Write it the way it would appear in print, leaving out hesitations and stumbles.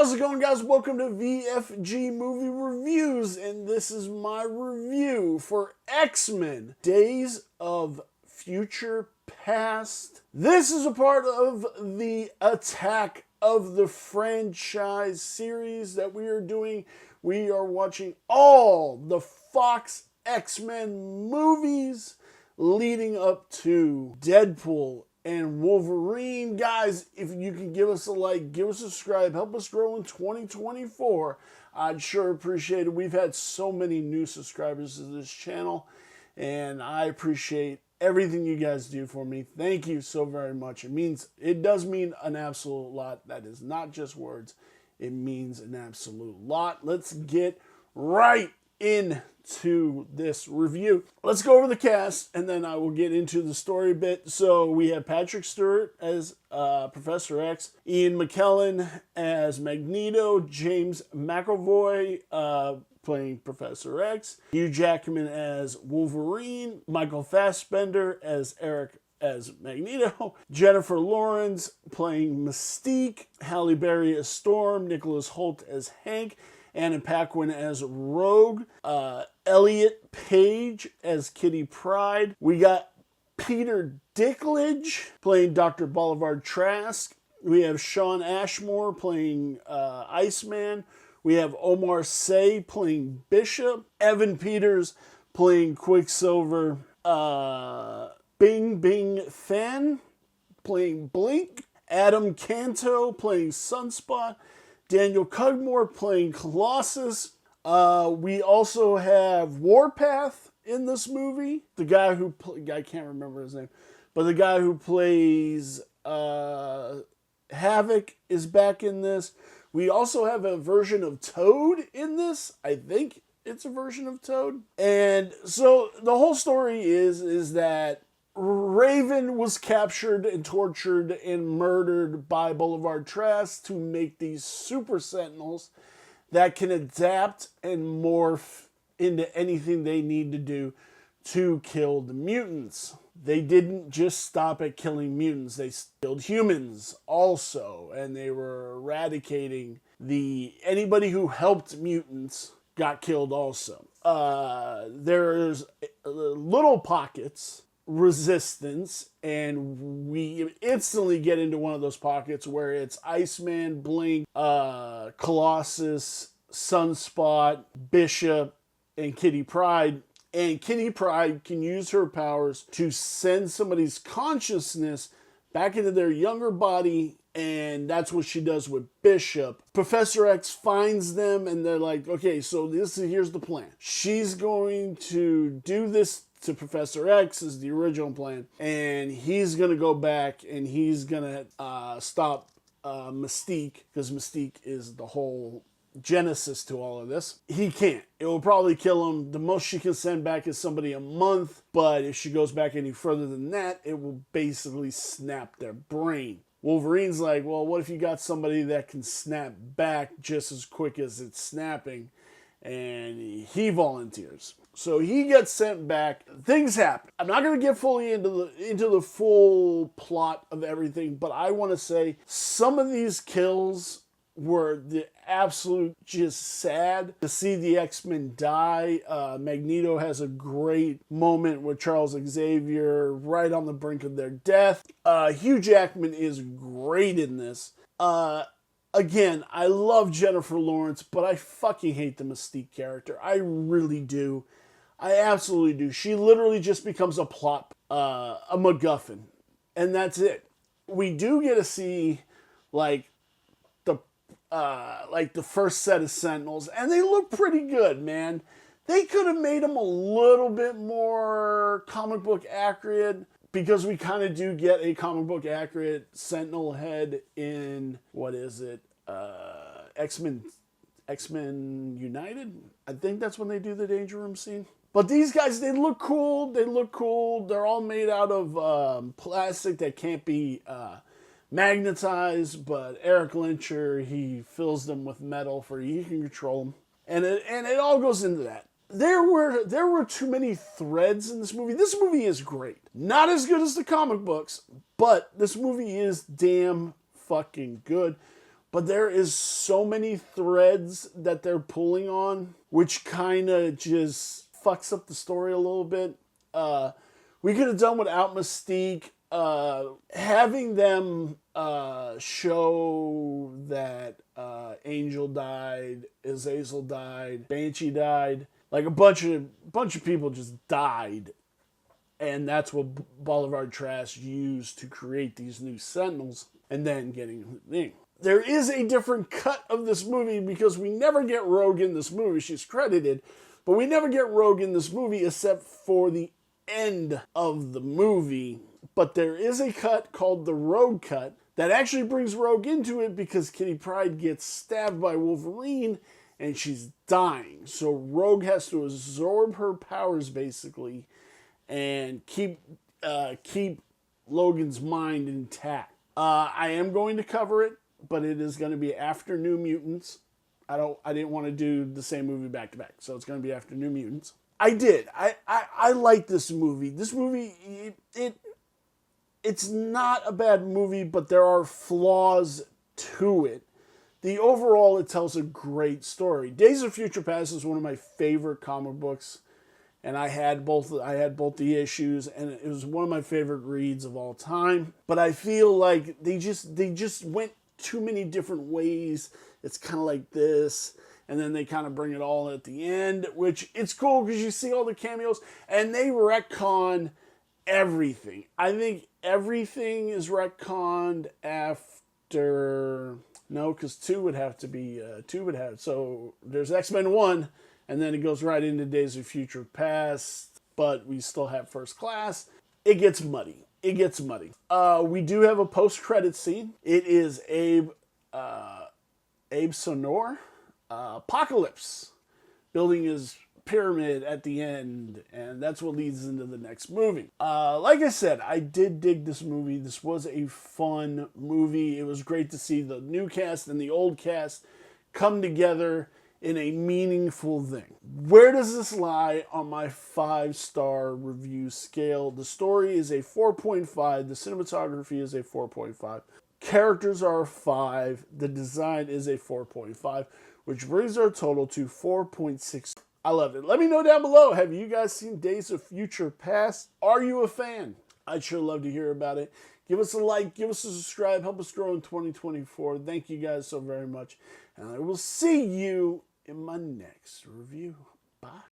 How's it going, guys? Welcome to VFG Movie Reviews, and this is my review for X-Men Days of Future Past. This is a part of the Attack of the Franchise series that we are doing. We are watching all the Fox X-Men movies leading up to Deadpool and Wolverine. Guys, if you can give us a like, give us a subscribe, help us grow in 2024, I'd sure appreciate it. We've had so many new subscribers to this channel, and I appreciate everything you guys do for me. Thank you so very much. It does mean an absolute lot. That is not just words. It means an absolute lot. Let's get right into this review. Let's go over the cast, and then I will get into the story a bit. So we have Patrick Stewart as Professor X, Ian McKellen as Magneto, James McAvoy playing Professor X, Hugh Jackman as Wolverine, Michael Fassbender as Eric as Magneto, Jennifer Lawrence playing Mystique, Halle Berry as Storm, Nicholas Hoult as Hank, Anna Paquin as Rogue, Elliot Page as Kitty Pryde. We got Peter Dinklage playing Dr. Boulevard Trask. We have Shawn Ashmore playing Iceman. We have Omar Sy playing Bishop. Evan Peters playing Quicksilver. Bing Bing Fan playing Blink. Adam Canto playing Sunspot. Daniel Cudmore playing Colossus. We also have Warpath in this movie. The guy who I can't remember his name, but the guy who plays Havoc is back in this. We also have a version of Toad in this. I think it's a version of Toad. And so the whole story is that Raven was captured and tortured and murdered by Boulevard Trask to make these super sentinels that can adapt and morph into anything they need to do to kill the mutants. They didn't just stop at killing mutants, they killed humans also, and they were eradicating anybody who helped mutants got killed also. There's little pockets resistance, and we instantly get into one of those pockets where it's Iceman, Blink, Colossus, Sunspot, Bishop, and Kitty Pryde. And Kitty Pryde can use her powers to send somebody's consciousness back into their younger body, and that's what she does with Bishop. Professor X finds them, and they're like, okay, so here's the plan. She's going to do this to Professor X is the original plan, and he's going to go back and he's going to stop Mystique, because Mystique is the whole genesis to all of this. He can't. It will probably kill him. The most she can send back is somebody a month, but if she goes back any further than that, it will basically snap their brain. Wolverine's like, well, what if you got somebody that can snap back just as quick as it's snapping? And he volunteers. So he gets sent back. Things happen. I'm not going to get fully into the full plot of everything, but I want to say some of these kills were the absolute just sad to see the X-Men die. Magneto has a great moment with Charles Xavier right on the brink of their death. Hugh Jackman is great in this. Again, I love Jennifer Lawrence, but I fucking hate the Mystique character. I really do. I absolutely do. She literally just becomes a plot, a MacGuffin, and that's it. We do get to see the first set of Sentinels, and they look pretty good, man. They could have made them a little bit more comic book accurate, because we kind of do get a comic book accurate Sentinel head in, what is it, X-Men United? I think that's when they do the Danger Room scene. But these guys, they look cool. They look cool. They're all made out of plastic that can't be magnetized, but Eric Lyncher, he fills them with metal for you can control them. And it all goes into that. There were too many threads in this movie. This movie is great. Not as good as the comic books, but this movie is damn fucking good. but there is so many threads that they're pulling on, which kind of just fucks up the story a little bit. We could have done without Mystique. Having them show that Angel died, Azazel died, Banshee died, like a bunch of people just died, and that's what Boulevard Trash used to create these new Sentinels, and then getting the thing. There is a different cut of this movie because we never get Rogue in this movie. She's credited, but we never get Rogue in this movie except for the end of the movie. But there is a cut called the Rogue Cut that actually brings Rogue into it because Kitty Pryde gets stabbed by Wolverine and she's dying. So Rogue has to absorb her powers basically and keep Logan's mind intact. I am going to cover it, but it is going to be after New Mutants. I didn't want to do the same movie back to back, so it's going to be after New Mutants. I did. I like this movie. This movie, it's not a bad movie, but there are flaws to it. Overall, it tells a great story. Days of Future Past is one of my favorite comic books, and I had both the issues, and it was one of my favorite reads of all time. But I feel like they just went too many different ways. It's kind of like this, and then they kind of bring it all at the end, which it's cool because you see all the cameos, and they retcon everything. I think everything is retconned after... No, because 2 would have to be... So there's X-Men 1, and then it goes right into Days of Future Past, but we still have First Class. It gets muddy. We do have a post-credit scene. It is Abe Sonor, Apocalypse, building his pyramid at the end, and that's what leads into the next movie. Like I said, I did dig this movie. This was a fun movie. It was great to see the new cast and the old cast come together in a meaningful thing. Where does this lie on my 5-star review scale? The story is a 4.5. The cinematography is a 4.5. Characters are a 5. The design is a 4.5, which brings our total to 4.6. I loved it. Let me know down below. Have you guys seen Days of Future Past? Are you a fan? I'd sure love to hear about it. Give us a like. Give us a subscribe. Help us grow in 2024. Thank you guys so very much. And I will see you in my next review. Bye.